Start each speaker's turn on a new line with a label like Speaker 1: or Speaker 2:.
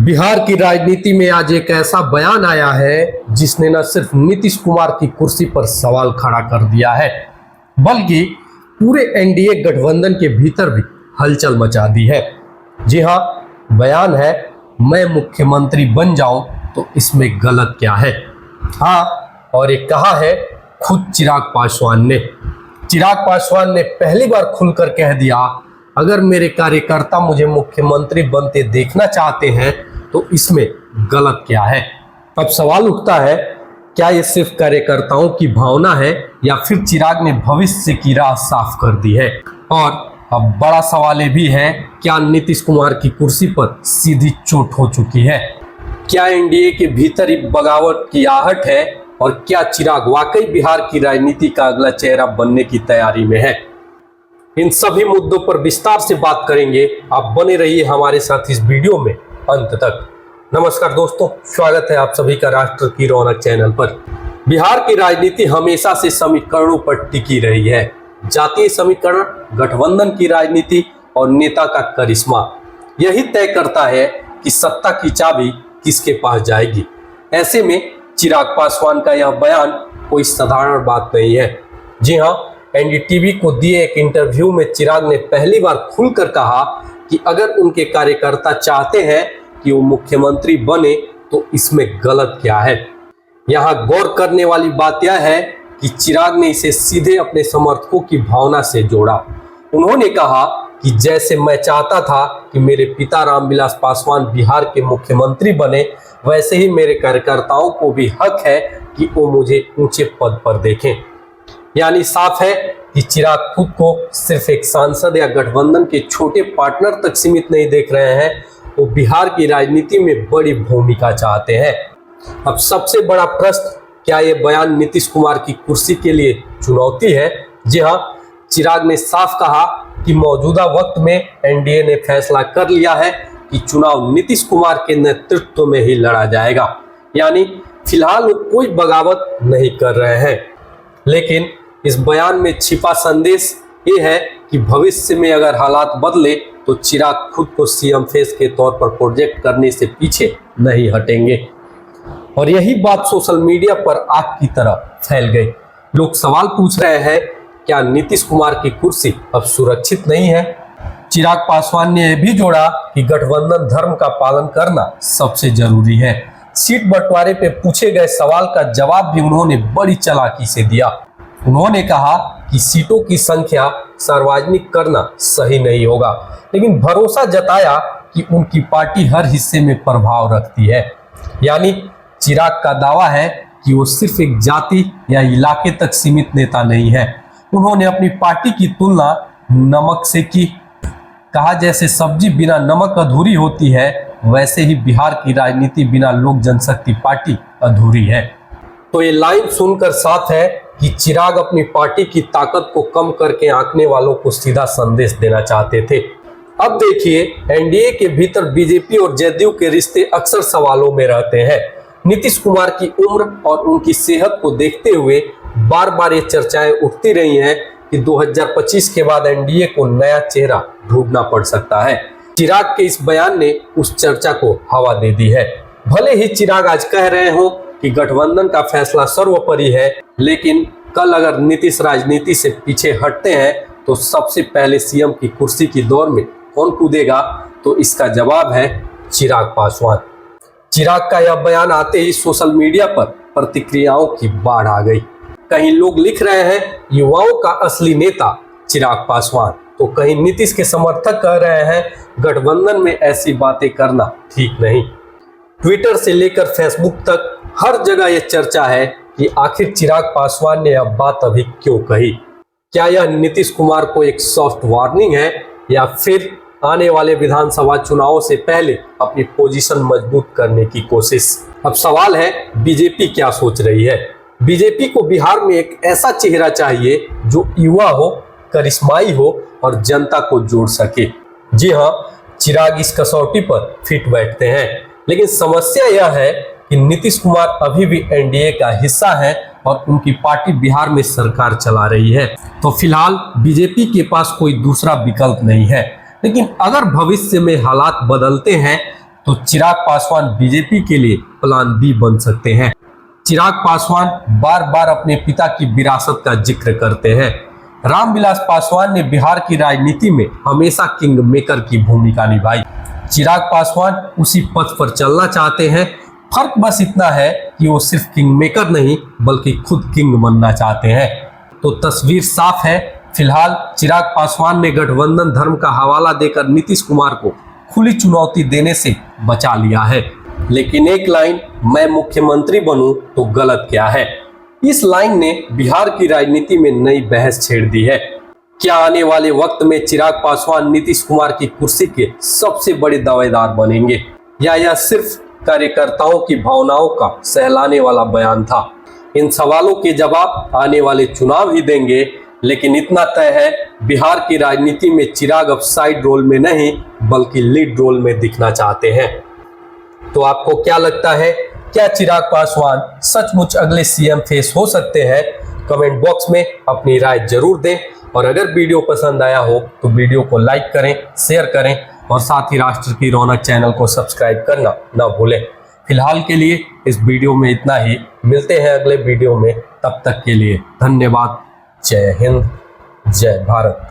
Speaker 1: बिहार की राजनीति में आज एक ऐसा बयान आया है जिसने न सिर्फ नीतीश कुमार की कुर्सी पर सवाल खड़ा कर दिया है, बल्कि पूरे एनडीए गठबंधन के भीतर भी हलचल मचा दी है। जी हाँ, बयान है मैं मुख्यमंत्री बन जाऊं तो इसमें गलत क्या है। हाँ, और ये कहा है खुद चिराग पासवान ने। चिराग पासवान ने पहली बार खुलकर कह दिया, अगर मेरे कार्यकर्ता मुझे मुख्यमंत्री बनते देखना चाहते हैं तो इसमें गलत क्या है। अब सवाल उठता है, क्या ये सिर्फ कार्यकर्ताओं की भावना है या फिर चिराग ने भविष्य की राह साफ कर दी है। और अब बड़ा सवाल ये भी है, क्या नीतीश कुमार की कुर्सी पर सीधी चोट हो चुकी है। क्या एनडीए के भीतर ही बगावत की आहट है और क्या चिराग वाकई बिहार की राजनीति का अगला चेहरा बनने की तैयारी में है। इन सभी मुद्दों पर विस्तार से बात करेंगे। आप बने रहिए हमारे साथ इस वीडियो में अंत तक। नमस्कार दोस्तों, स्वागत है आप सभी का राष्ट्र की रौनक चैनल पर। बिहार की राजनीति हमेशा से समीकरणों पर टिकी रही है। जातीय समीकरण, गठबंधन की राजनीति और नेता का करिश्मा यही तय करता है कि सत्ता की चाबी किसके पास जाएगी। ऐसे में चिराग पासवान का यह बयान कोई साधारण बात नहीं है। जी हाँ, एनडीटीवी को दिए एक इंटरव्यू में चिराग ने पहली बार खुलकर कहा कि अगर उनके कार्यकर्ता चाहते हैं कि वो मुख्यमंत्री बने तो इसमें गलत क्या है। यहाँ गौर करने वाली बात यह है कि चिराग ने इसे सीधे अपने समर्थकों की भावना से जोड़ा। उन्होंने कहा कि जैसे मैं चाहता था कि मेरे पिता रामविलास पासवान बिहार के मुख्यमंत्री बने, वैसे ही मेरे कार्यकर्ताओं को भी हक है कि वो मुझे ऊंचे पद पर देखें। यानी साफ है कि चिराग खुद को सिर्फ एक सांसद या गठबंधन के छोटे पार्टनर तक सीमित नहीं देख रहे हैं, वो बिहार की राजनीति में बड़ी भूमिका चाहते हैं। अब सबसे बड़ा प्रश्न, क्या ये बयान नीतीश कुमार की कुर्सी के लिए चुनौती है। जी हाँ, चिराग ने साफ कहा कि मौजूदा वक्त में एनडीए ने फैसला कर लिया है कि चुनाव नीतीश कुमार के नेतृत्व में ही लड़ा जाएगा। यानी फिलहाल वो कोई बगावत नहीं कर रहे हैं। लेकिन इस बयान में छिपा संदेश ये है कि भविष्य में अगर हालात बदले तो चिराग खुद को सीएम फेस के तौर पर प्रोजेक्ट करने से पीछे नहीं हटेंगे। और यही बात सोशल मीडिया पर आग की तरह फैल गई। लोग सवाल पूछ रहे हैं, क्या नीतीश कुमार की कुर्सी अब सुरक्षित नहीं है। चिराग पासवान ने यह भी जोड़ा कि गठबंधन धर्म का पालन करना सबसे जरूरी है। सीट बंटवारे पे पूछे गए सवाल का जवाब भी उन्होंने बड़ी चालाकी से दिया। उन्होंने कहा कि सीटों की संख्या सार्वजनिक करना सही नहीं होगा, लेकिन भरोसा जताया कि उनकी पार्टी हर हिस्से में प्रभाव रखती है। यानी चिराग का दावा है कि वो सिर्फ एक जाति या इलाके तक सीमित नेता नहीं है। उन्होंने अपनी पार्टी की तुलना नमक से की। कहा, जैसे सब्जी बिना नमक अधूरी होती है, वैसे ही बिहार की राजनीति बिना लोक जनशक्ति पार्टी अधूरी है। तो ये लाइन सुनकर साफ है कि चिराग अपनी पार्टी की ताकत को कम करके आंकने वालों को सीधा संदेश देना चाहते थे। अब देखिए, एनडीए के भीतर बीजेपी और जदयू के रिश्ते अक्सर सवालों में रहते हैं। नीतीश कुमार की उम्र और उनकी सेहत को देखते हुए बार बार ये चर्चाएं उठती रही हैं कि 2025 के बाद एनडीए को नया चेहरा ढूंढना पड़ सकता है। चिराग के इस बयान ने उस चर्चा को हवा दे दी है। भले ही चिराग आज कह रहे हो कि गठबंधन का फैसला सर्वोपरि है, लेकिन कल अगर नीतीश राजनीति से पीछे हटते हैं तो सबसे पहले सीएम की कुर्सी की दौड़ में कौन कूदेगा, तो इसका जवाब है चिराग पासवान। चिराग का यह बयान आते ही सोशल मीडिया पर प्रतिक्रियाओं की बाढ़ आ गई। कहीं लोग लिख रहे हैं युवाओं का असली नेता चिराग पासवान, तो कहीं नीतीश के समर्थक कह रहे हैं गठबंधन में ऐसी बातें करना ठीक नहीं। ट्विटर से लेकर फेसबुक तक हर जगह यह चर्चा है कि आखिर चिराग पासवान ने यह बात अभी क्यों कही। क्या यह नीतीश कुमार को एक सॉफ्ट वार्निंग है या फिर आने वाले विधानसभा चुनावों से पहले अपनी पोजीशन मजबूत करने की कोशिश। अब सवाल है, बीजेपी क्या सोच रही है। बीजेपी को बिहार में एक ऐसा चेहरा चाहिए जो युवा हो, करिश्माई हो और जनता को जोड़ सके। जी हाँ, चिराग इस कसौटी पर फिट बैठते हैं। लेकिन समस्या यह है कि नीतीश कुमार अभी भी एनडीए का हिस्सा है और उनकी पार्टी बिहार में सरकार चला रही है। तो फिलहाल बीजेपी के पास कोई दूसरा विकल्प नहीं है। लेकिन अगर भविष्य में हालात बदलते हैं तो चिराग पासवान बीजेपी के लिए प्लान बी बन सकते हैं। चिराग पासवान बार बार अपने पिता की विरासत का जिक्र करते हैं। रामविलास पासवान ने बिहार की राजनीति में हमेशा किंग मेकर की भूमिका निभाई। चिराग पासवान उसी पथ पर चलना चाहते हैं। फर्क बस इतना है कि वो सिर्फ किंग मेकर नहीं बल्कि खुद किंग बनना चाहते हैं। तो तस्वीर साफ है। फिलहाल चिराग पासवान ने गठबंधन धर्म का हवाला देकर नीतीश कुमार को खुली चुनौती देने से बचा लिया है। लेकिन एक लाइन, मैं मुख्यमंत्री बनूं तो गलत क्या है, इस लाइन ने बिहार की राजनीति में नई बहस छेड़ दी है। क्या आने वाले वक्त में चिराग पासवान नीतीश कुमार की कुर्सी के सबसे बड़े दावेदार बनेंगे, या यह सिर्फ कार्यकर्ताओं की भावनाओं का सहलाने वाला बयान था? इन सवालों के जवाब आने वाले चुनाव ही देंगे। लेकिन इतना तय है, बिहार की राजनीति में चिराग अब साइड रोल में नहीं बल्कि लीड रोल में दिखना चाहते हैं। तो आपको क्या लगता है, क्या चिराग पासवान सचमुच अगले सीएम फेस हो सकते हैं? कमेंट बॉक्स में अपनी राय जरूर दें। और अगर वीडियो पसंद आया हो तो वीडियो को लाइक करें, शेयर करें और साथ ही राष्ट्र की रौनक चैनल को सब्सक्राइब करना ना भूलें। फिलहाल के लिए इस वीडियो में इतना ही। मिलते हैं अगले वीडियो में, तब तक के लिए धन्यवाद। जय हिंद, जय भारत।